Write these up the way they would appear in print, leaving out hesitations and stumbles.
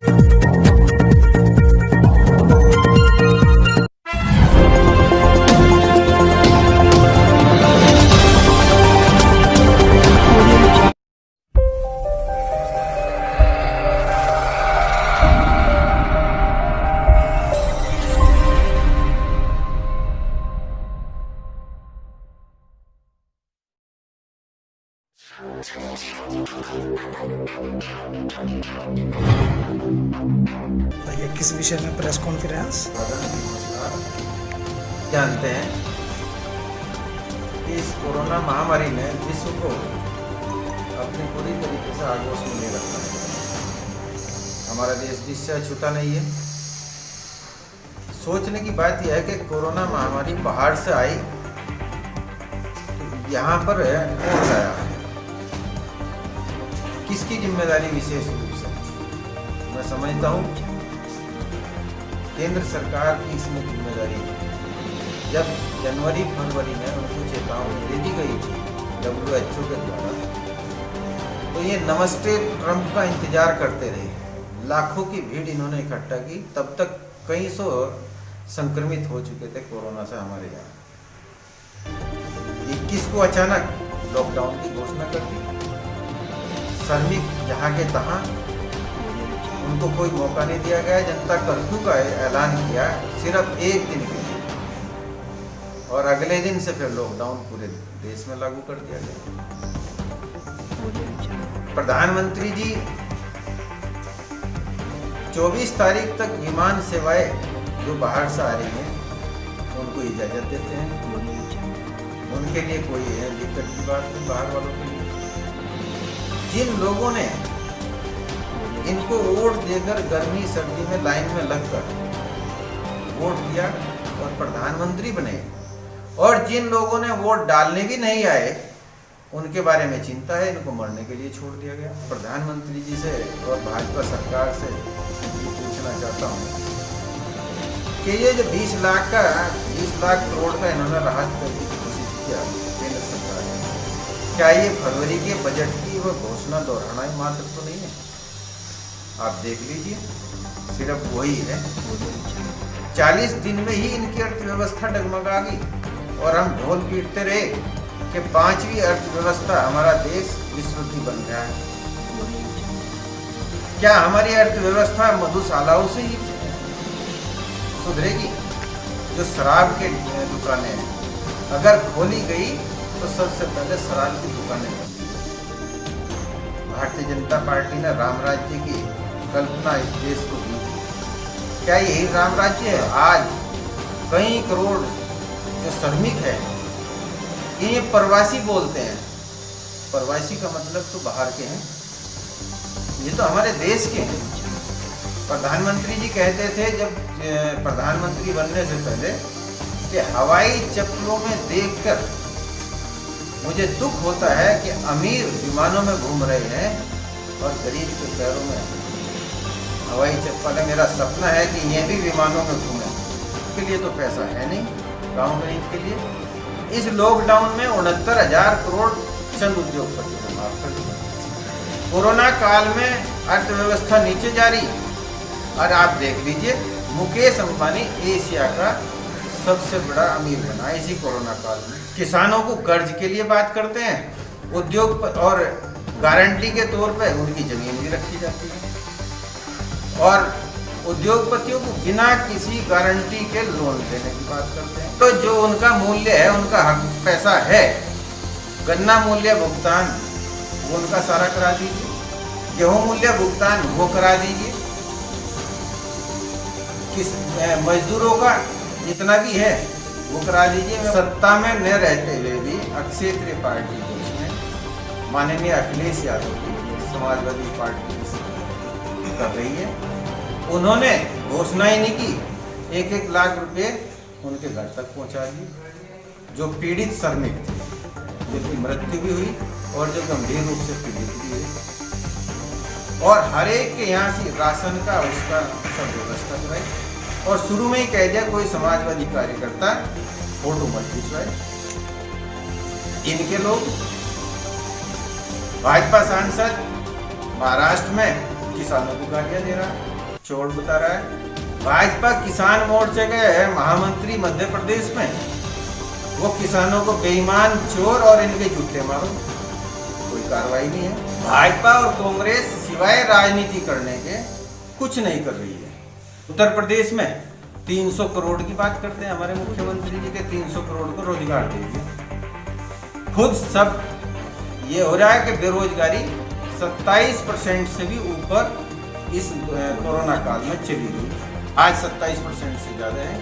ये किस विषय में प्रेस कॉन्फ्रेंस? जानते हैं कि इस कोरोना महामारी ने विश्व को अपनी पूरी तरीके से आगोश में ले रखा है। हमारा देश जिससे अछूता नहीं है। सोचने की बात यह है कि कोरोना महामारी बाहर से आई तो यहाँ पर कौन लाया है, किसकी जिम्मेदारी विशेष रूप से? मैं समझता हूँ केंद्र सरकार की इसमें जिम्मेदारी है। जब जनवरी फरवरी में उनको चेतावनी दे दी गई थी WHO के द्वारा, तो ये नमस्ते ट्रंप का इंतजार करते रहे। लाखों की भीड़ इन्होंने इकट्ठा की, तब तक कई सौ संक्रमित हो चुके थे कोरोना से हमारे यहाँ। 21 को अचानक लॉकडाउन की घोषणा कर दी। श्रमिक जहाँ के तहाँ, उनको कोई मौका नहीं दिया गया। जनता कर्फ्यू का ऐलान किया सिर्फ एक दिन के लिए, और अगले दिन से फिर लॉकडाउन पूरे देश में लागू कर दिया गया। प्रधानमंत्री जी 24 तारीख तक विमान सेवाएं जो बाहर से आ रही हैं उनको इजाजत देते हैं। उनके लिए कोई दिक्कत की बात नहीं। बाहर वालों के लिए जिन लोगों ने इनको वोट देकर गर्मी सर्दी में लाइन में लगकर वोट दिया और प्रधानमंत्री बने, और जिन लोगों ने वोट डालने भी नहीं आए, उनके बारे में चिंता है, इनको मरने के लिए छोड़ दिया गया। प्रधानमंत्री जी से और भाजपा सरकार से पूछना चाहता हूँ कि ये जो 20 लाख करोड़ का इन्होंने राहत करने की कोशिश किया केंद्र सरकार ने, क्या ये फरवरी के बजट की वो घोषणा दोहराना ही मात्र तो नहीं है? आप देख लीजिए, सिर्फ वही है। 40 दिन में ही इनकी अर्थव्यवस्था डगमगा गई, और हम ढोल पीटते रहे कि 5वीं अर्थव्यवस्था हमारा देश विश्व की बन गया है। क्या हमारी अर्थव्यवस्था मधुशालाओं से ही सुधरेगी? जो शराब के दुकानें हैं, अगर खोली गई तो सबसे पहले शराब की दुकानें बंदी। भारतीय जनता पार्टी ने राम राज्य की कल्पना इस देश को दी। क्या यही राम राज्य है? आज कई करोड़ जो श्रमिक है, ये प्रवासी बोलते हैं। प्रवासी का मतलब तो बाहर के हैं, ये तो हमारे देश के हैं। प्रधानमंत्री जी कहते थे जब प्रधानमंत्री बनने से पहले कि हवाई चप्पलों में देखकर मुझे दुख होता है कि अमीर विमानों में घूम रहे हैं और गरीब के पैरों में हवाई चप्पल है। मेरा सपना है कि ये भी विमानों में घूमें। इसके लिए तो पैसा है नहीं गाँव गरीब के लिए। इस लॉकडाउन में 69,000 करोड़ चंद उद्योगपतियों को माफ कर दिया। कोरोना काल में अर्थव्यवस्था नीचे जा रही, और आप देख लीजिए मुकेश अंबानी एशिया का सबसे बड़ा अमीर बना इसी कोरोना काल में। किसानों को कर्ज के लिए बात करते हैं, उद्योग और गारंटी के तौर पर उनकी जमीन भी रखी जाती है, और उद्योगपतियों को बिना किसी गारंटी के लोन देने की बात करते हैं। तो जो उनका मूल्य है, उनका हक पैसा है, गन्ना मूल्य भुगतान वो उनका सारा करा दीजिए, गेहूं मूल्य भुगतान वो करा दीजिए, किस मजदूरों का जितना भी है वो करा दीजिए। सत्ता में न रहते हुए भी अक्षय त्रिपाठी को उसमें माननीय अखिलेश यादव की समाजवादी पार्टी कर रही है। उन्होंने घोषणा ही नहीं की, 1-1 लाख रुपए उनके घर तक पहुंचा दिए। जो पीड़ित श्रमिक थे, जिनकी मृत्यु भी हुई और जो गंभीर रूप से पीड़ित भी हुए, और हर एक के यहाँ से राशन का उसका सब व्यवस्था कराई। और शुरू में ही कह दिया कोई समाजवादी कार्यकर्ता फोटो मत खिंचवाए। इनके लोग भाजपा सांसद महाराष्ट्र में किसानों को गालियां दे रहा है। चोट बता रहा है। भाजपा किसान मोर्चे के महामंत्री मध्य प्रदेश में, वो किसानों को बेईमान, चोर और इनके जूते मारो, कोई कार्रवाई नहीं है। भाजपा और कांग्रेस सिवाय राजनीति करने के कुछ नहीं कर रही है। उत्तर प्रदेश में 300 करोड़ की बात करते हैं हमारे मुख्यमंत्री जी के, 300 करोड़ को रोजगार दे दिया। खुद सब ये हो रहा है कि बेरोजगारी 27% से भी ऊपर इस कोरोना काल में चली गई। आज 27% से ज़्यादा है।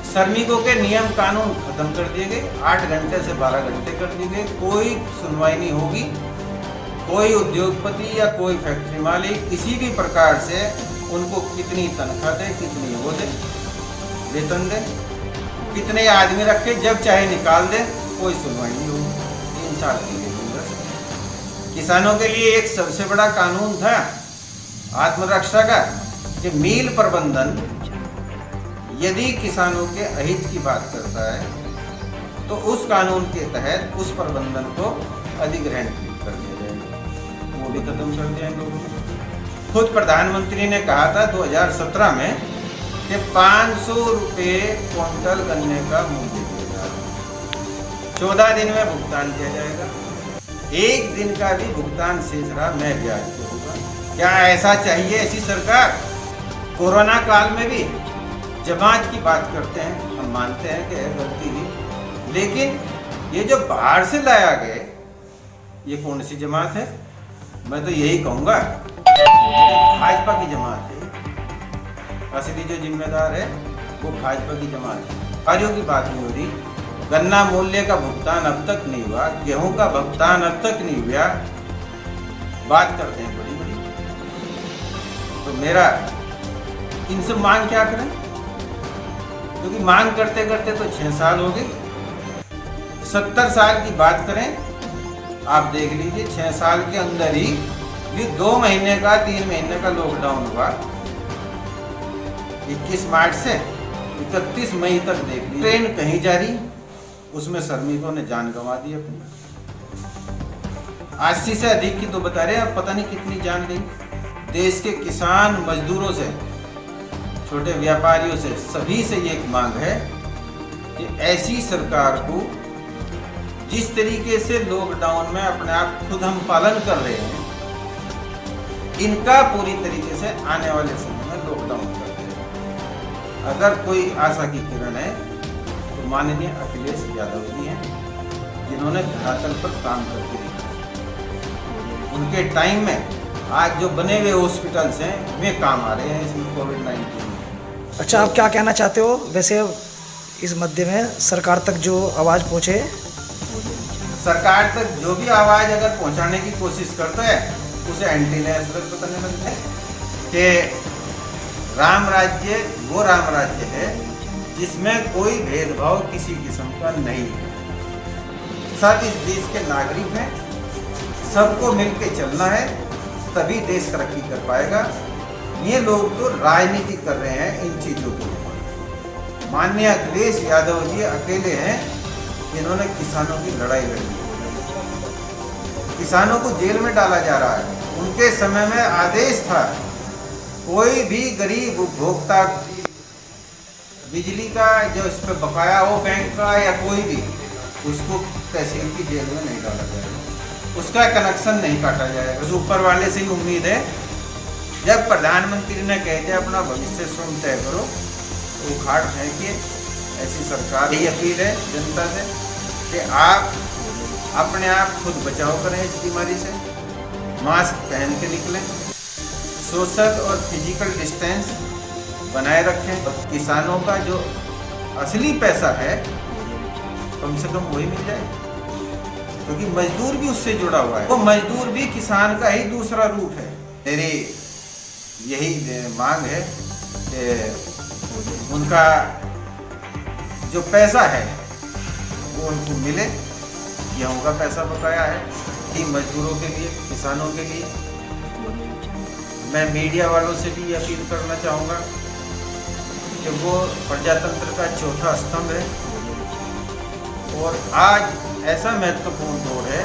श्रमिकों के नियम कानून खत्म कर दिए गए, 8 घंटे से 12 घंटे कर दिए गए, कोई सुनवाई नहीं होगी। कोई उद्योगपति या कोई फैक्ट्री मालिक किसी भी प्रकार से उनको कितनी तनख्वाह दे, कितनी वो दे, वेतन दे, कितने आदमी रखे, जब चाहे निकाल दे, कोई सुनवाई नहीं होगी। 3 साल के लिए किसानों के लिए एक सबसे बड़ा कानून था आत्मरक्षा का, कि मिल प्रबंधन यदि किसानों के अहित की बात करता है तो उस कानून के तहत उस प्रबंधन को अधिग्रहण कर दिया जाएगा, वो भी खत्म कर दिया जाएगा। खुद प्रधानमंत्री ने कहा था 2017 में कि 500 रुपये क्विंटल गन्ने का मूल्य दिया जाएगा, 14 दिन में भुगतान किया जाएगा। 1 दिन का भी भुगतान शेष रहा मैं ब्याज पे होगा। क्या ऐसा चाहिए ऐसी सरकार? कोरोना काल में भी जमात की बात करते हैं, हम मानते हैं कि गलती हुई, लेकिन ये जो बाहर से लाया गया ये कौन सी जमात है? मैं तो यही कहूँगा भाजपा की जमात है। असली जो जिम्मेदार है वो भाजपा की जमात है। कार्यों की बात नहीं हो रही, गन्ना मूल्य का भुगतान अब तक नहीं हुआ, गेहूं का भुगतान अब तक नहीं हुआ, बात करते हैं बड़ी बड़ी। तो मेरा इनसे मांग क्या करें, क्योंकि मांग करते करते तो 6 साल हो गए। 70 साल की बात करें, आप देख लीजिए 6 साल के अंदर ही ये 2 महीने का 3 महीने का लॉकडाउन हुआ। 21 मार्च से 31 मई तक देख लीजिए, ट्रेन कहीं जा रही, उसमें श्रमिकों ने जान गंवा दी अपनी। 80 से अधिक की तो बता रहे हैं, अब पता नहीं कितनी जान गई। देश के किसान मजदूरों से, छोटे व्यापारियों से, सभी से ये एक मांग है कि ऐसी सरकार को, जिस तरीके से लॉकडाउन में अपने आप खुद हम पालन कर रहे हैं, इनका पूरी तरीके से आने वाले समय में लॉकडाउन कर दें। अगर कोई आशा की किरण है तो माननीय अखिलेश यादव जी हैं, जिन्होंने धरातल पर काम करके दिखाया। उनके टाइम में आज जो बने हुए हॉस्पिटल्स हैं वे काम आ रहे हैं इसमें कोविड-19 में। अच्छा, आप क्या कहना चाहते हो वैसे इस मध्य में सरकार तक जो आवाज़ पहुँचे? सरकार तक जो भी आवाज़ अगर पहुंचाने की कोशिश करता है उसे एंटी नेशनल बताने लगते हैं कि राम राज्य वो राम राज्य है जिसमें कोई भेदभाव किसी किस्म का नहीं है। सब इस देश के नागरिक हैं, सबको मिलके चलना है, तभी देश तरक्की कर पाएगा। ये लोग तो राजनीति कर रहे हैं इन चीज़ों को। माननीय अखिलेश यादव जी अकेले हैं जिन्होंने किसानों की लड़ाई लड़ी। किसानों को जेल में डाला जा रहा है। उनके समय में आदेश था कोई भी गरीब उपभोक्ता बिजली का जो इस पर बकाया हो बैंक का या कोई भी, उसको तहसील की जेल में नहीं डाला जाएगा, उसका कनेक्शन नहीं काटा जाएगा। उस ऊपर वाले से ही उम्मीद है। जब प्रधानमंत्री ने कहते अपना भविष्य स्वयं तय करो, तो उखाड़ फेंकिए। ऐसी सरकार की अपील है जनता से कि आप अपने आप खुद बचाव करें इस बीमारी से, मास्क पहन के निकलें, सोशल और फिजिकल डिस्टेंस बनाए रखें। और किसानों का जो असली पैसा है कम से कम वही मिल जाए, क्योंकि मजदूर भी उससे जुड़ा हुआ है। वो मजदूर भी किसान का ही दूसरा रूप है। मेरी यही मांग है कि उनका जो पैसा है वो उनको मिले। गेहूँ का पैसा बकाया है कि मजदूरों के लिए, किसानों के लिए। मैं मीडिया वालों से भी अपील करना चाहूँगा कि वो प्रजातंत्र का चौथा स्तंभ है और आज ऐसा महत्वपूर्ण दौर है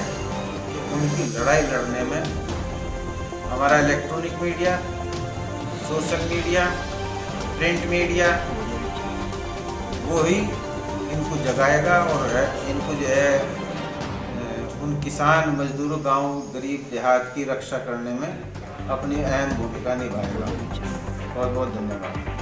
कि उनकी लड़ाई लड़ने में हमारा electronic media, social media, print media, वो ही इनको जगाएगा और इनको जो है उन किसान मजदूरों, गांव गरीब देहात की रक्षा करने में अपनी अहम भूमिका निभाएगा। बहुत बहुत धन्यवाद।